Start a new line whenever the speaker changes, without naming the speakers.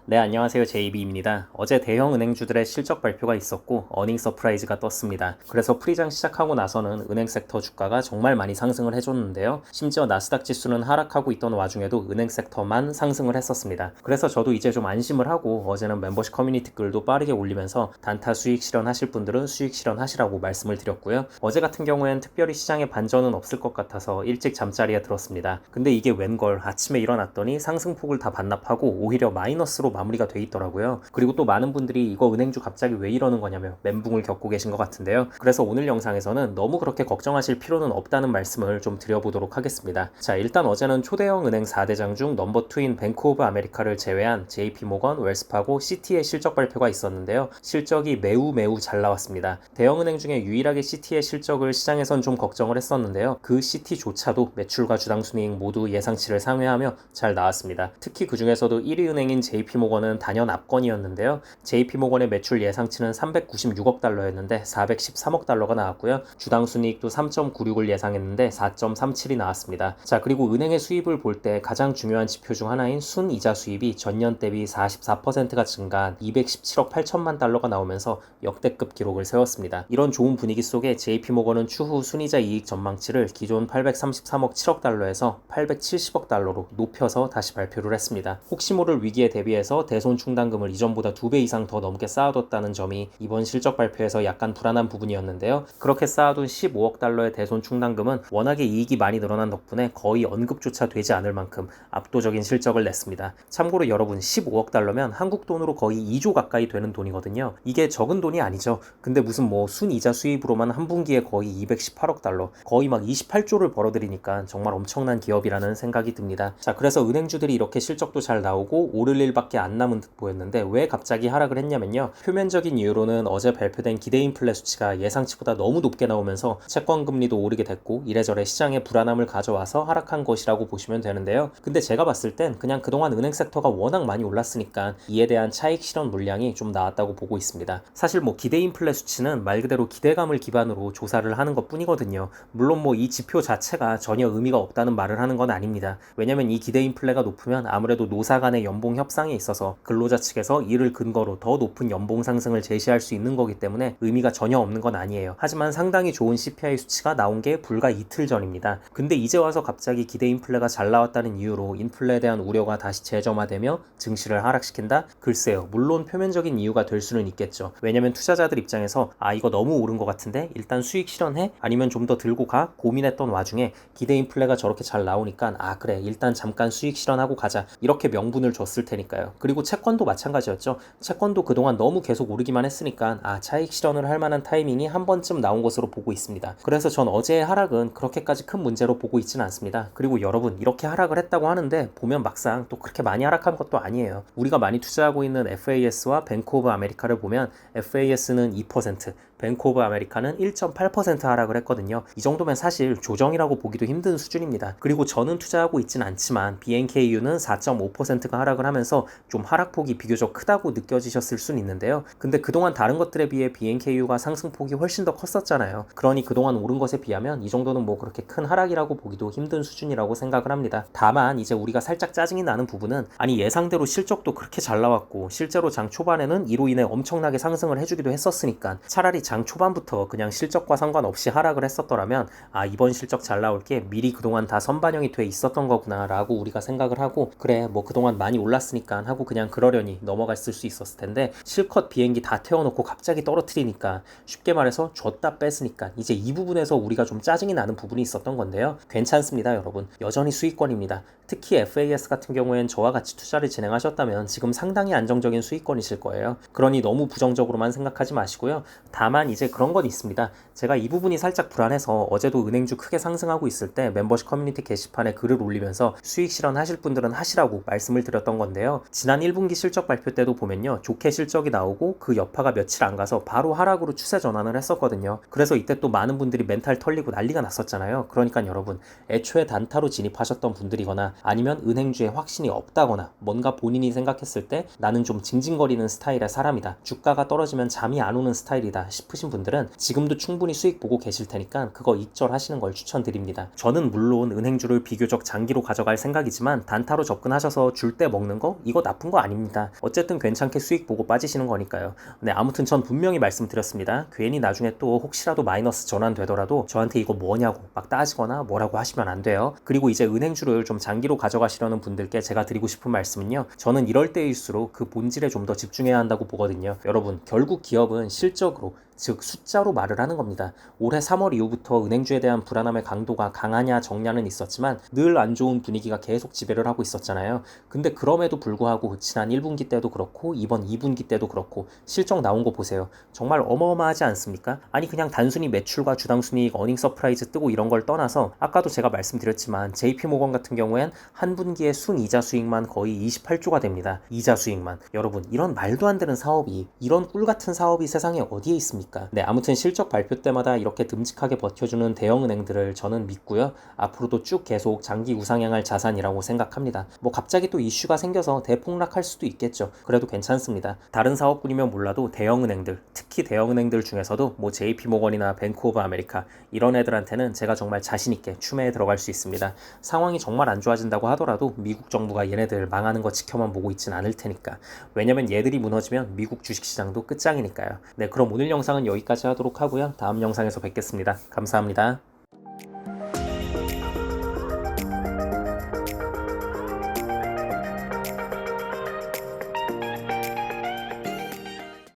네, 안녕하세요. JB입니다. 어제 대형 은행주들의 실적 발표가 있었고 어닝 서프라이즈가 떴습니다. 그래서 프리장 시작하고 나서는 은행 섹터 주가가 정말 많이 상승을 해줬는데요. 심지어 나스닥 지수는 하락하고 있던 와중에도 은행 섹터만 상승을 했었습니다. 그래서 저도 이제 좀 안심을 하고 어제는 멤버십 커뮤니티 글도 빠르게 올리면서 단타 수익 실현하실 분들은 수익 실현하시라고 말씀을 드렸고요. 어제 같은 경우엔 특별히 시장에 반전은 없을 것 같아서 일찍 잠자리에 들었습니다. 근데 이게 웬걸 아침에 일어났더니 상승폭을 다 반납하고 오히려 마이너스로 마무리가 돼 있더라고요. 그리고 또 많은 분들이 이거 은행주 갑자기 왜 이러는 거냐며 멘붕을 겪고 계신 것 같은데요. 그래서 오늘 영상에서는 너무 그렇게 걱정하실 필요는 없다는 말씀을 좀 드려보도록 하겠습니다. 자, 일단 어제는 초대형 은행 4대장 중 넘버 2인 뱅크 오브 아메리카를 제외한 JP모건, 웰스파고, 시티의 실적 발표가 있었는데요. 실적이 매우 잘 나왔습니다. 대형 은행 중에 유일하게 시티의 실적을 시장에선 좀 걱정을 했었는데요. 그 시티조차도 매출과 주당 순이익 모두 예상치를 상회하며 잘 나왔습니다. 특히 그 중에서도 1위 은행인 JP모건은 단연 압권이었는데요. JP모건의 매출 예상치는 396억 달러였는데 413억 달러가 나왔고요. 주당 순이익도 3.96을 예상했는데 4.37이 나왔습니다. 자, 그리고 은행의 수입을 볼 때 가장 중요한 지표 중 하나인 순이자 수입이 전년 대비 44%가 증가한 217억 8천만 달러가 나오면서 역대급 기록을 세웠습니다. 이런 좋은 분위기 속에 JP모건은 추후 순이자 이익 전망치를 기존 833억 7억 달러에서 870억 달러로 높여서 다시 발표를 했습니다. 혹시 모를 위기에 대비해서 대손 충당금을 이전보다 2배 이상 더 넘게 쌓아뒀다는 점이 이번 실적 발표에서 약간 불안한 부분이었는데요. 그렇게 쌓아둔 15억 달러의 대손 충당금은 워낙에 이익이 많이 늘어난 덕분에 거의 언급조차 되지 않을 만큼 압도적인 실적을 냈습니다. 참고로 여러분, 15억 달러면 한국 돈으로 거의 2조 가까이 되는 돈이거든요. 이게 적은 돈이 아니죠. 근데 무슨 뭐 순이자 수입으로만 한 분기에 거의 218억 달러, 거의 막 28조를 벌어들이니까 정말 엄청난 기업이라는 생각이 듭니다. 자, 그래서 은행주들이 이렇게 실적도 잘 나오고 오를 일밖에 안 남은 듯 보였는데 왜 갑자기 하락을 했냐면요. 표면적인 이유로는 어제 발표된 기대 인플레 수치가 예상치보다 너무 높게 나오면서 채권 금리도 오르게 됐고 이래저래 시장에 불안함을 가져와서 하락한 것이라고 보시면 되는데요. 근데 제가 봤을 땐 그냥 그동안 은행 섹터가 워낙 많이 올랐으니까 이에 대한 차익 실현 물량이 좀 나왔다고 보고 있습니다. 사실 뭐 기대 인플레 수치는 말 그대로 기대감을 기반으로 조사를 하는 것 뿐이거든요. 물론 뭐 이 지표 자체가 전혀 의미가 없다는 말을 하는 건 아닙니다. 왜냐면 이 기대 인플레가 높으면 아무래도 노사 간의 연봉 협상에 있어서 근로자 측에서 이를 근거로 더 높은 연봉 상승을 제시할 수 있는 거기 때문에 의미가 전혀 없는 건 아니에요. 하지만 상당히 좋은 CPI 수치가 나온 게 불과 이틀 전입니다. 근데 이제 와서 갑자기 기대 인플레가 잘 나왔다는 이유로 인플레에 대한 우려가 다시 재점화되며 증시를 하락시킨다? 글쎄요. 물론 표면적인 이유가 될 수는 있겠죠. 왜냐면 투자자들 입장에서 이거 너무 오른 것 같은데 일단 수익 실현해? 아니면 좀 더 들고 가? 고민했던 와중에 기대 인플레가 저렇게 잘 나오니까 그래 일단 잠깐 수익 실현하고 가자 이렇게 명분을 줬을 테니까요. 그리고 채권도 마찬가지였죠. 채권도 그동안 너무 계속 오르기만 했으니까 차익 실현을 할 만한 타이밍이 한 번쯤 나온 것으로 보고 있습니다. 그래서 전 어제의 하락은 그렇게까지 큰 문제로 보고 있지는 않습니다. 그리고 여러분, 이렇게 하락을 했다고 하는데 보면 막상 또 그렇게 많이 하락한 것도 아니에요. 우리가 많이 투자하고 있는 FAS와 뱅크 오브 아메리카를 보면 FAS는 2%, 뱅크 오브 아메리카는 1.8% 하락을 했거든요. 이 정도면 사실 조정이라고 보기도 힘든 수준입니다. 그리고 저는 투자하고 있진 않지만 BNKU는 4.5%가 하락을 하면서 좀 하락폭이 비교적 크다고 느껴지셨을 순 있는데요. 근데 그동안 다른 것들에 비해 BNKU가 상승폭이 훨씬 더 컸었잖아요. 그러니 그동안 오른 것에 비하면 이 정도는 뭐 그렇게 큰 하락이라고 보기도 힘든 수준이라고 생각을 합니다. 다만 이제 우리가 살짝 짜증이 나는 부분은 예상대로 실적도 그렇게 잘 나왔고 실제로 장 초반에는 이로 인해 엄청나게 상승을 해주기도 했었으니까 차라리 장 초반부터 그냥 실적과 상관없이 하락을 했었더라면 이번 실적 잘 나올 게 미리 그동안 다 선반영이 돼 있었던 거구나 라고 우리가 생각을 하고 그래 뭐 그동안 많이 올랐으니까 하고 그냥 그러려니 넘어갔을 수 있었을 텐데 실컷 비행기 다 태워놓고 갑자기 떨어뜨리니까 쉽게 말해서 줬다 뺐으니까 이제 이 부분에서 우리가 좀 짜증이 나는 부분이 있었던 건데요. 괜찮습니다 여러분. 여전히 수익권입니다. 특히 FAS 같은 경우엔 저와 같이 투자를 진행하셨다면 지금 상당히 안정적인 수익권이실 거예요. 그러니 너무 부정적으로만 생각하지 마시고요. 다만 이제 그런 건 있습니다. 제가 이 부분이 살짝 불안해서 어제도 은행주 크게 상승하고 있을 때 멤버십 커뮤니티 게시판에 글을 올리면서 수익 실현하실 분들은 하시라고 말씀을 드렸던 건데요. 지난 1분기 실적 발표 때도 보면요. 좋게 실적이 나오고 그 여파가 며칠 안 가서 바로 하락으로 추세 전환을 했었거든요. 그래서 이때 또 많은 분들이 멘탈 털리고 난리가 났었잖아요. 그러니까 여러분, 애초에 단타로 진입하셨던 분들이거나 아니면 은행주에 확신이 없다거나 뭔가 본인이 생각했을 때 나는 좀 징징거리는 스타일의 사람이다. 주가가 떨어지면 잠이 안 오는 스타일이다 싶으신 분들은 지금도 충분히 수익 보고 계실 테니까 그거 익절하시는 걸 추천드립니다. 저는 물론 은행주를 비교적 장기로 가져갈 생각이지만 단타로 접근하셔서 줄 때 먹는 거 이거 나쁜 거 아닙니다. 어쨌든 괜찮게 수익 보고 빠지시는 거니까요. 네, 아무튼 전 분명히 말씀드렸습니다. 괜히 나중에 또 혹시라도 마이너스 전환되더라도 저한테 이거 뭐냐고 막 따지거나 뭐라고 하시면 안 돼요. 그리고 이제 은행주를 좀 장기로 가져가시려는 분들께 제가 드리고 싶은 말씀은요. 저는 이럴 때일수록 그 본질에 좀 더 집중해야 한다고 보거든요. 여러분, 결국 기업은 실적으로 즉 숫자로 말을 하는 겁니다. 올해 3월 이후부터 은행주에 대한 불안함의 강도가 강하냐 적냐는 있었지만 늘 안 좋은 분위기가 계속 지배를 하고 있었잖아요. 근데 그럼에도 불구하고 지난 1분기 때도 그렇고 이번 2분기 때도 그렇고 실적 나온 거 보세요. 정말 어마어마하지 않습니까? 아니 그냥 단순히 매출과 주당순이익, 어닝 서프라이즈 뜨고 이런 걸 떠나서 아까도 제가 말씀드렸지만 JP모건 같은 경우엔 한 분기의 순이자 수익만 거의 28조가 됩니다. 이자 수익만. 여러분 이런 말도 안 되는 사업이 이런 꿀 같은 사업이 세상에 어디에 있습니까? 네, 아무튼 실적 발표 때마다 이렇게 듬직하게 버텨주는 대형은행들을 저는 믿고요. 앞으로도 쭉 계속 장기 우상향할 자산이라고 생각합니다. 뭐 갑자기 또 이슈가 생겨서 대폭락할 수도 있겠죠. 그래도 괜찮습니다. 다른 사업군이면 몰라도 대형은행들, 특히 대형은행들 중에서도 뭐 JP모건이나 뱅크 오브 아메리카 이런 애들한테는 제가 정말 자신있게 추매에 들어갈 수 있습니다. 상황이 정말 안 좋아진다고 하더라도 미국 정부가 얘네들 망하는 거 지켜만 보고 있진 않을 테니까. 왜냐면 얘들이 무너지면 미국 주식시장도 끝장이니까요. 네, 그럼 오늘 영상은 여기까지 하도록 하고요. 다음 영상에서 뵙겠습니다. 감사합니다.